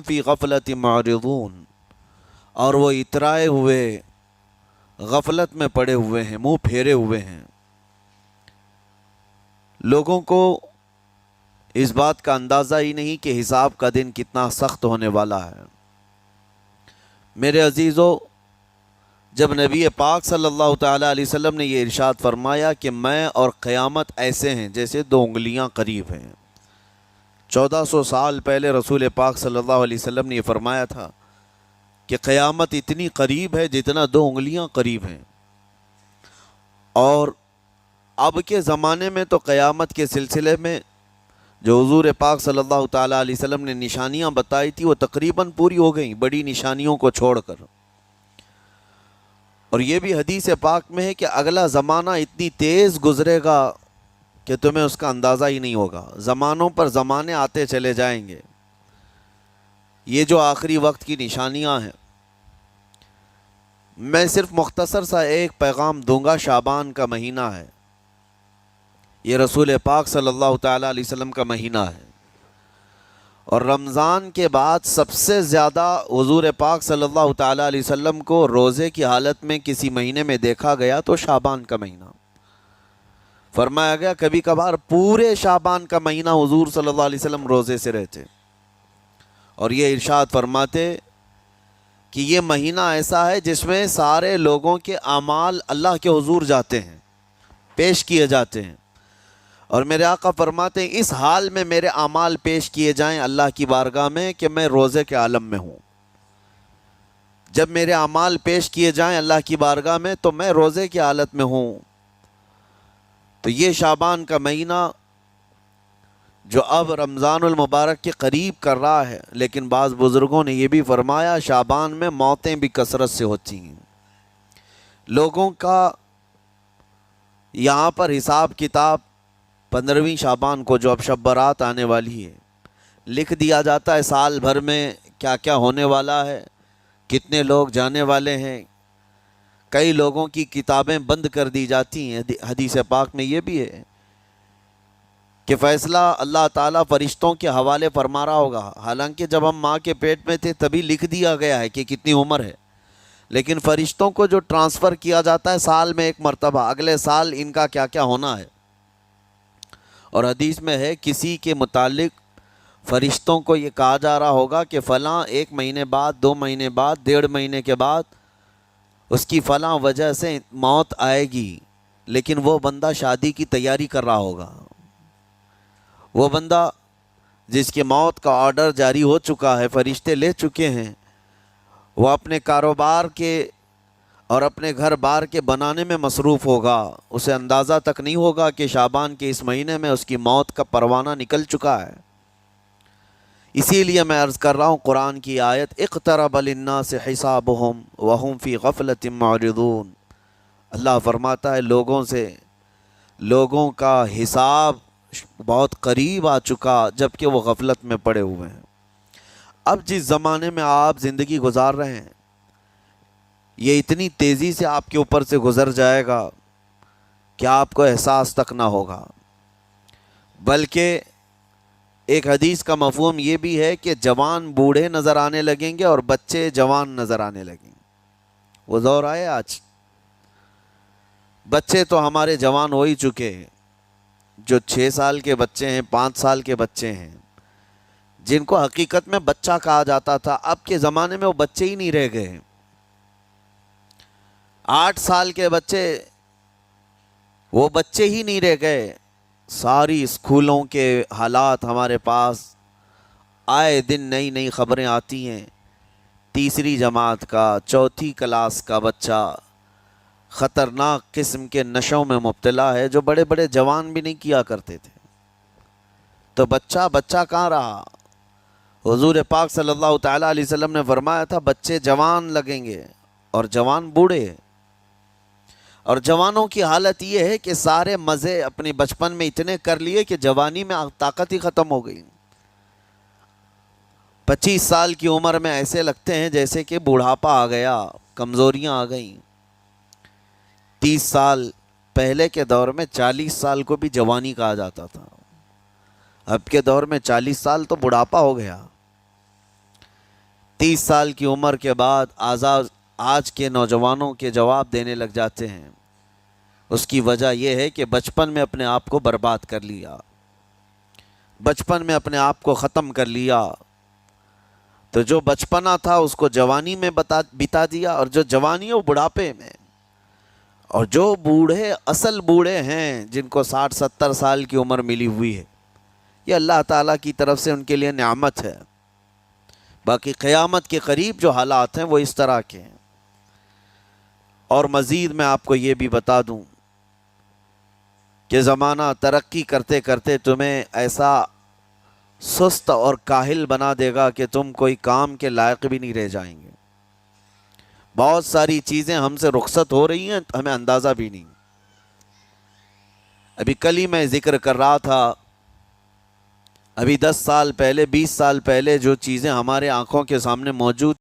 فی غفلت معرضون، اور وہ اترائے ہوئے غفلت میں پڑے ہوئے ہیں، منہ پھیرے ہوئے ہیں۔ لوگوں کو اس بات کا اندازہ ہی نہیں کہ حساب کا دن کتنا سخت ہونے والا ہے۔ میرے عزیزو، جب نبی پاک صلی اللہ تعالیٰ علیہ وسلم نے یہ ارشاد فرمایا کہ میں اور قیامت ایسے ہیں جیسے دو انگلیاں قریب ہیں، 1400 سال پہلے رسول پاک صلی اللہ علیہ وسلم نے یہ فرمایا تھا کہ قیامت اتنی قریب ہے جتنا دو انگلیاں قریب ہیں۔ اور اب کے زمانے میں تو قیامت کے سلسلے میں جو حضور پاک صلی اللہ تعالیٰ علیہ وسلم نے نشانیاں بتائی تھی وہ تقریباً پوری ہو گئیں، بڑی نشانیوں کو چھوڑ کر۔ اور یہ بھی حدیث پاک میں ہے کہ اگلا زمانہ اتنی تیز گزرے گا کہ تمہیں اس کا اندازہ ہی نہیں ہوگا۔ زمانوں پر زمانے آتے چلے جائیں گے۔ یہ جو آخری وقت کی نشانیاں ہیں، میں صرف مختصر سا ایک پیغام دوں گا۔ شعبان کا مہینہ ہے، یہ رسول پاک صلی اللہ تعالیٰ علیہ وسلم کا مہینہ ہے، اور رمضان کے بعد سب سے زیادہ حضور پاک صلی اللہ تعالیٰ علیہ وسلم کو روزے کی حالت میں کسی مہینے میں دیکھا گیا تو شعبان کا مہینہ فرمایا گیا۔ کبھی کبھار پورے شعبان کا مہینہ حضور صلی اللہ علیہ وسلم روزے سے رہتے، اور یہ ارشاد فرماتے کہ یہ مہینہ ایسا ہے جس میں سارے لوگوں کے اعمال اللہ کے حضور جاتے ہیں، پیش کیے جاتے ہیں، اور میرے آقا فرماتے ہیں اس حال میں میرے اعمال پیش کیے جائیں اللہ کی بارگاہ میں کہ میں روزے کے عالم میں ہوں۔ جب میرے اعمال پیش کیے جائیں اللہ کی بارگاہ میں تو میں روزے کی حالت میں ہوں۔ تو یہ شعبان کا مہینہ جو اب رمضان المبارک کے قریب کر رہا ہے، لیکن بعض بزرگوں نے یہ بھی فرمایا شعبان میں موتیں بھی کثرت سے ہوتی ہیں۔ لوگوں کا یہاں پر حساب کتاب 15ویں شعبان کو جو اب شب برات آنے والی ہے لکھ دیا جاتا ہے، سال بھر میں کیا کیا ہونے والا ہے، کتنے لوگ جانے والے ہیں۔ کئی لوگوں کی کتابیں بند کر دی جاتی ہیں۔ حدیث پاک میں یہ بھی ہے کہ فیصلہ اللہ تعالیٰ فرشتوں کے حوالے فرما رہا ہوگا، حالانکہ جب ہم ماں کے پیٹ میں تھے تبھی لکھ دیا گیا ہے کہ کتنی عمر ہے، لیکن فرشتوں کو جو ٹرانسفر کیا جاتا ہے سال میں ایک مرتبہ، اگلے سال ان کا کیا کیا ہونا ہے۔ اور حدیث میں ہے کسی کے متعلق فرشتوں کو یہ کہا جا رہا ہوگا کہ فلاں 1 مہینے بعد، 2 مہینے بعد، 1.5 مہینے کے بعد اس کی فلاں وجہ سے موت آئے گی، لیکن وہ بندہ شادی کی تیاری کر رہا ہوگا، وہ بندہ جس کی موت کا آرڈر جاری ہو چکا ہے، فرشتے لے چکے ہیں، وہ اپنے کاروبار کے اور اپنے گھر بار کے بنانے میں مصروف ہوگا، اسے اندازہ تک نہیں ہوگا کہ شعبان کے اس مہینے میں اس کی موت کا پروانہ نکل چکا ہے۔ اسی لیے میں عرض کر رہا ہوں قرآن کی آیت اقترب للناس حسابهم وهم فی غفلۃ معرضون، اللہ فرماتا ہے لوگوں کا حساب بہت قریب آ چکا جبکہ وہ غفلت میں پڑے ہوئے ہیں۔ اب جس زمانے میں آپ زندگی گزار رہے ہیں یہ اتنی تیزی سے آپ کے اوپر سے گزر جائے گا کہ آپ کو احساس تک نہ ہوگا۔ بلکہ ایک حدیث کا مفہوم یہ بھی ہے کہ جوان بوڑھے نظر آنے لگیں گے اور بچے جوان نظر آنے لگیں گے۔ وہ دور آئے آج، بچے تو ہمارے جوان ہو ہی چکے ہیں، جو 6 سال کے بچے ہیں، 5 سال کے بچے ہیں، جن کو حقیقت میں بچہ کہا جاتا تھا، اب کے زمانے میں وہ بچے ہی نہیں رہ گئے۔ 8 سال کے بچے وہ بچے ہی نہیں رہ گئے۔ ساری اسکولوں کے حالات ہمارے پاس آئے دن نئی نئی خبریں آتی ہیں۔ 3ری جماعت کا، 4تھی کلاس کا بچہ خطرناک قسم کے نشوں میں مبتلا ہے جو بڑے بڑے جوان بھی نہیں کیا کرتے تھے۔ تو بچہ کہاں رہا؟ حضور پاک صلی اللہ تعالیٰ علیہ وسلم نے فرمایا تھا بچے جوان لگیں گے اور جوان بوڑھے، اور جوانوں کی حالت یہ ہے کہ سارے مزے اپنے بچپن میں اتنے کر لیے کہ جوانی میں طاقت ہی ختم ہو گئی۔ 25 سال کی عمر میں ایسے لگتے ہیں جیسے کہ بوڑھاپا آ گیا، کمزوریاں آ گئیں۔ 30 سال پہلے کے دور میں 40 سال کو بھی جوانی کہا جاتا تھا، اب کے دور میں 40 سال تو بڑھاپا ہو گیا۔ 30 سال کی عمر کے بعد آج کے نوجوانوں کے جواب دینے لگ جاتے ہیں۔ اس کی وجہ یہ ہے کہ بچپن میں اپنے آپ کو برباد کر لیا، بچپن میں اپنے آپ کو ختم کر لیا۔ تو جو بچپنا تھا اس کو جوانی میں بتا دیا، اور جو جوانی ہے وہ بڑھاپے میں۔ اور جو بوڑھے اصل بوڑھے ہیں جن کو 60-70 سال کی عمر ملی ہوئی ہے، یہ اللہ تعالیٰ کی طرف سے ان کے لیے نعمت ہے۔ باقی قیامت کے قریب جو حالات ہیں وہ اس طرح کے ہیں۔ اور مزید میں آپ کو یہ بھی بتا دوں کہ زمانہ ترقی کرتے کرتے تمہیں ایسا سست اور کاہل بنا دے گا کہ تم کوئی کام کے لائق بھی نہیں رہ جائیں گے۔ بہت ساری چیزیں ہم سے رخصت ہو رہی ہیں، ہمیں اندازہ بھی نہیں۔ ابھی کل ہی میں ذکر کر رہا تھا، ابھی 10 سال پہلے 20 سال پہلے جو چیزیں ہمارے آنکھوں کے سامنے موجود